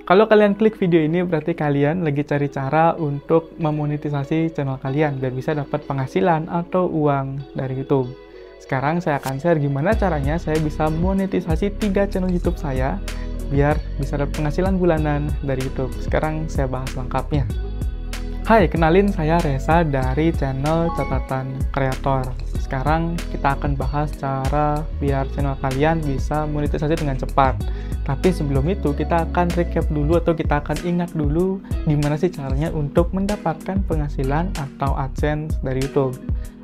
Kalau kalian klik video ini berarti kalian lagi cari cara untuk memonetisasi channel kalian biar bisa dapat penghasilan atau uang dari YouTube. Sekarang saya akan share gimana caranya saya bisa monetisasi 3 channel YouTube saya biar bisa dapat penghasilan bulanan dari YouTube. Sekarang saya bahas lengkapnya. Hai, kenalin saya Reza dari channel Catatan Kreator. Sekarang kita akan bahas cara biar channel kalian bisa monetisasi dengan cepat. Tapi sebelum itu kita akan recap dulu atau kita akan ingat dulu gimana sih caranya untuk mendapatkan penghasilan atau AdSense dari YouTube.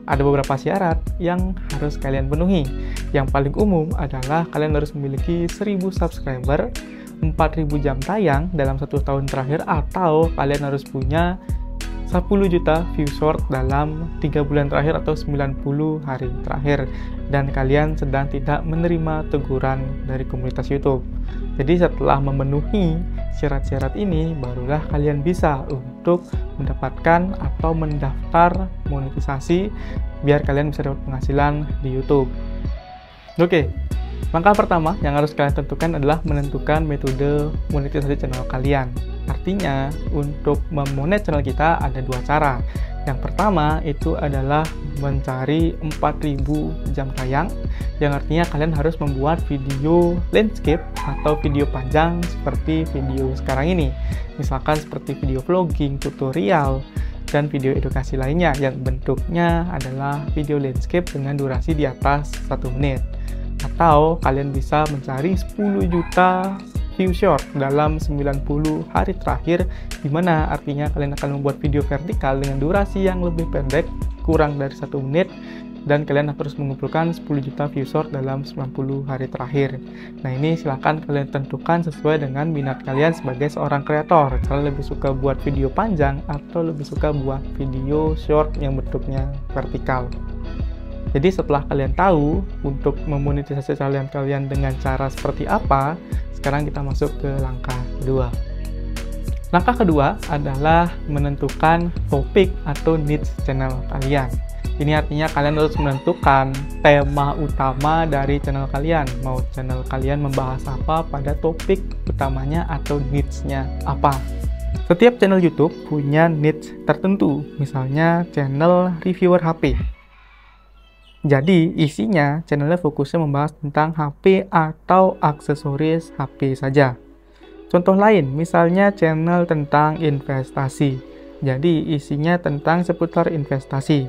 Ada beberapa syarat yang harus kalian penuhi. Yang paling umum adalah kalian harus memiliki 1000 subscriber, 4000 jam tayang dalam 1 tahun terakhir, atau kalian harus punya 10 juta view short dalam 3 bulan terakhir atau 90 hari terakhir, dan kalian sedang tidak menerima teguran dari komunitas YouTube. Jadi setelah memenuhi syarat-syarat ini, barulah kalian bisa untuk mendapatkan atau mendaftar monetisasi biar kalian bisa dapat penghasilan di YouTube. Oke, langkah pertama yang harus kalian tentukan adalah menentukan metode monetisasi channel kalian. Artinya, untuk memonet channel kita ada 2 cara. Yang pertama itu adalah mencari 4000 jam tayang, yang artinya kalian harus membuat video landscape atau video panjang seperti video sekarang ini. Misalkan seperti video vlogging, tutorial, dan video edukasi lainnya yang bentuknya adalah video landscape dengan durasi di atas 1 menit. Atau kalian bisa mencari 10 juta view short dalam 90 hari terakhir, dimana artinya kalian akan membuat video vertikal dengan durasi yang lebih pendek, kurang dari 1 menit, dan kalian harus mengumpulkan 10 juta view short dalam 90 hari terakhir. Nah, ini silahkan kalian tentukan sesuai dengan minat kalian sebagai seorang kreator. Kalian lebih suka buat video panjang atau lebih suka buat video short yang bentuknya vertikal. Jadi setelah kalian tahu untuk memonetisasi channel kalian dengan cara seperti apa, sekarang kita masuk ke langkah kedua. Langkah kedua adalah menentukan topik atau niche channel kalian. Ini artinya kalian harus menentukan tema utama dari channel kalian. Mau channel kalian membahas apa pada topik utamanya atau niche-nya apa. Setiap channel YouTube punya niche tertentu, misalnya channel reviewer HP. Jadi, isinya channelnya fokusnya membahas tentang HP atau aksesoris HP saja. Contoh lain, misalnya channel tentang investasi. Jadi, isinya tentang seputar investasi.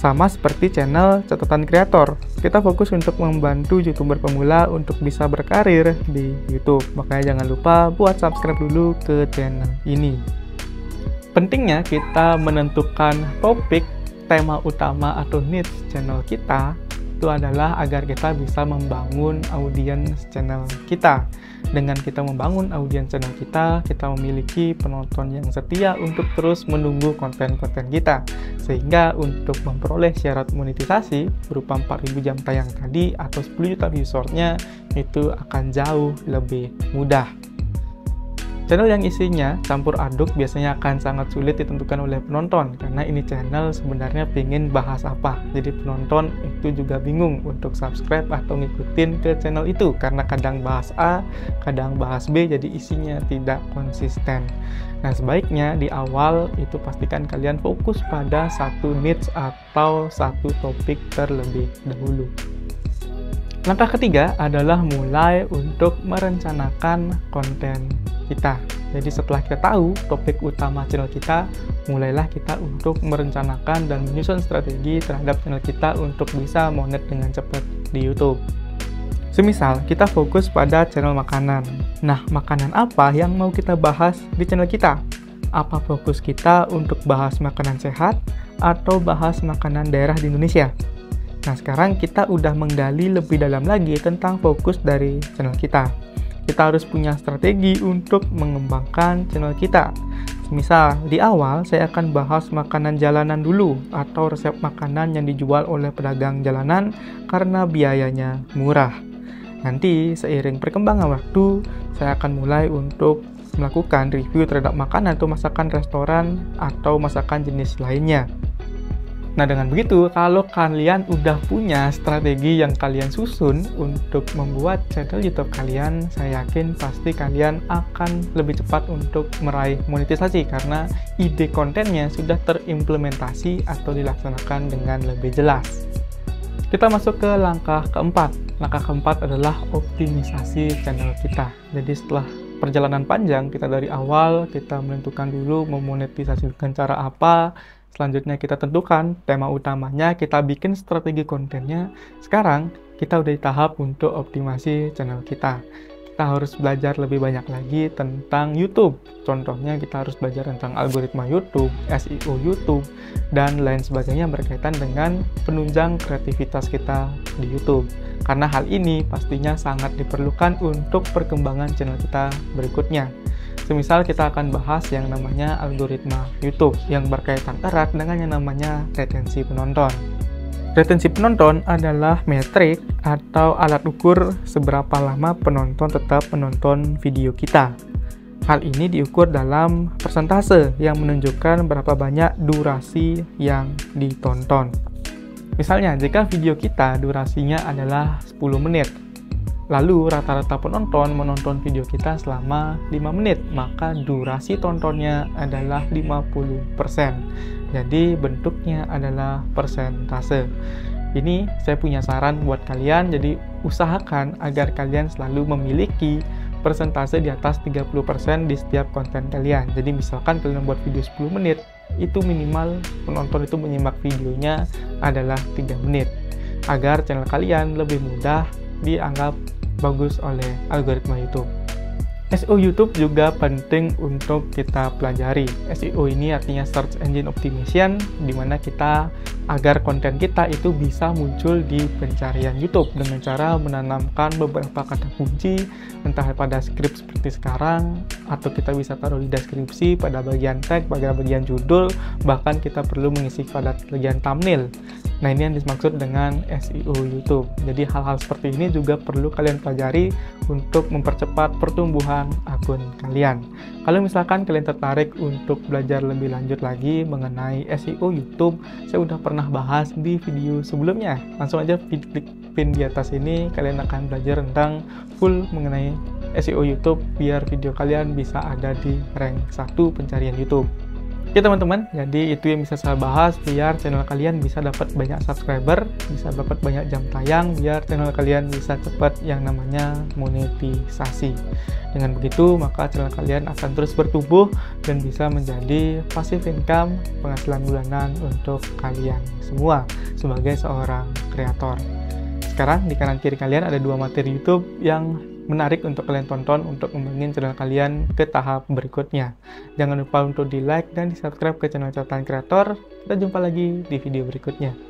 Sama seperti channel Catatan Kreator. Kita fokus untuk membantu YouTuber pemula untuk bisa berkarir di YouTube. Makanya jangan lupa buat subscribe dulu ke channel ini. Pentingnya kita menentukan topik, tema utama atau niche channel kita itu adalah agar kita bisa membangun audiens channel kita. Dengan kita membangun audiens channel kita, kita memiliki penonton yang setia untuk terus menunggu konten-konten kita. Sehingga untuk memperoleh syarat monetisasi berupa 4000 jam tayang tadi atau 10 juta view short-nya itu akan jauh lebih mudah. Channel yang isinya campur aduk biasanya akan sangat sulit ditentukan oleh penonton, karena ini channel sebenarnya pengen bahas apa. Jadi penonton itu juga bingung untuk subscribe atau ngikutin ke channel itu, karena kadang bahas A, kadang bahas B, jadi isinya tidak konsisten. Nah, sebaiknya di awal itu pastikan kalian fokus pada satu niche atau satu topik terlebih dahulu. Langkah ketiga adalah mulai untuk merencanakan konten kita. Jadi setelah kita tahu topik utama channel kita, mulailah kita untuk merencanakan dan menyusun strategi terhadap channel kita untuk bisa monet dengan cepat di YouTube. Semisal kita fokus pada channel makanan. Nah, makanan apa yang mau kita bahas di channel kita? Apa fokus kita untuk bahas makanan sehat atau bahas makanan daerah di Indonesia? Nah, sekarang kita udah menggali lebih dalam lagi tentang fokus dari channel kita. Kita harus punya strategi untuk mengembangkan channel kita. Misal, di awal saya akan bahas makanan jalanan dulu atau resep makanan yang dijual oleh pedagang jalanan karena biayanya murah. Nanti, seiring perkembangan waktu, saya akan mulai untuk melakukan review terhadap makanan atau masakan restoran atau masakan jenis lainnya. Nah, dengan begitu, kalau kalian udah punya strategi yang kalian susun untuk membuat channel YouTube kalian, saya yakin pasti kalian akan lebih cepat untuk meraih monetisasi karena ide kontennya sudah terimplementasi atau dilaksanakan dengan lebih jelas. Kita masuk ke langkah keempat. Langkah keempat adalah optimisasi channel kita. Jadi setelah perjalanan panjang, kita dari awal, kita menentukan dulu mau monetisasi dengan cara apa. Selanjutnya kita tentukan tema utamanya, kita bikin strategi kontennya. Sekarang kita udah di tahap untuk optimasi channel kita. Kita harus belajar lebih banyak lagi tentang YouTube. Contohnya kita harus belajar tentang algoritma YouTube, SEO YouTube, dan lain sebagainya berkaitan dengan penunjang kreativitas kita di YouTube. Karena hal ini pastinya sangat diperlukan untuk perkembangan channel kita berikutnya. Semisal kita akan bahas yang namanya algoritma YouTube yang berkaitan erat dengan yang namanya retensi penonton. Retensi penonton adalah metrik atau alat ukur seberapa lama penonton tetap menonton video kita. Hal ini diukur dalam persentase yang menunjukkan berapa banyak durasi yang ditonton. Misalnya, jika video kita durasinya adalah 10 menit, lalu rata-rata penonton menonton video kita selama 5 menit, maka durasi tontonnya adalah 50%. Jadi bentuknya adalah persentase. Ini saya punya saran buat kalian, jadi usahakan agar kalian selalu memiliki persentase di atas 30% di setiap konten kalian. Jadi misalkan kalian buat video 10 menit, itu minimal penonton itu menyimak videonya adalah 3 menit. Agar channel kalian lebih mudah dianggap bagus oleh algoritma YouTube. SEO YouTube juga penting untuk kita pelajari. SEO ini artinya Search Engine Optimization, di mana kita agar konten kita itu bisa muncul di pencarian YouTube dengan cara menanamkan beberapa kata kunci, entah pada script seperti sekarang, atau kita bisa taruh di deskripsi, pada bagian tag, pada bagian judul, bahkan kita perlu mengisi pada bagian thumbnail. Nah, ini yang dimaksud dengan SEO YouTube. Jadi hal-hal seperti ini juga perlu kalian pelajari untuk mempercepat pertumbuhan akun kalian. Kalau misalkan kalian tertarik untuk belajar lebih lanjut lagi mengenai SEO YouTube, saya udah pernah bahas di video sebelumnya. Langsung aja klik pin di atas ini, kalian akan belajar tentang full mengenai SEO YouTube biar video kalian bisa ada di rank 1 pencarian YouTube. Oke teman-teman, jadi itu yang bisa saya bahas biar channel kalian bisa dapat banyak subscriber, bisa dapat banyak jam tayang, biar channel kalian bisa cepat yang namanya monetisasi. Dengan begitu, maka channel kalian akan terus bertumbuh dan bisa menjadi passive income, penghasilan bulanan untuk kalian semua sebagai seorang kreator. Sekarang di kanan kiri kalian ada 2 materi YouTube yang menarik untuk kalian tonton untuk membangun channel kalian ke tahap berikutnya. Jangan lupa untuk di like dan di subscribe ke channel Catatan Kreator. Kita jumpa lagi di video berikutnya.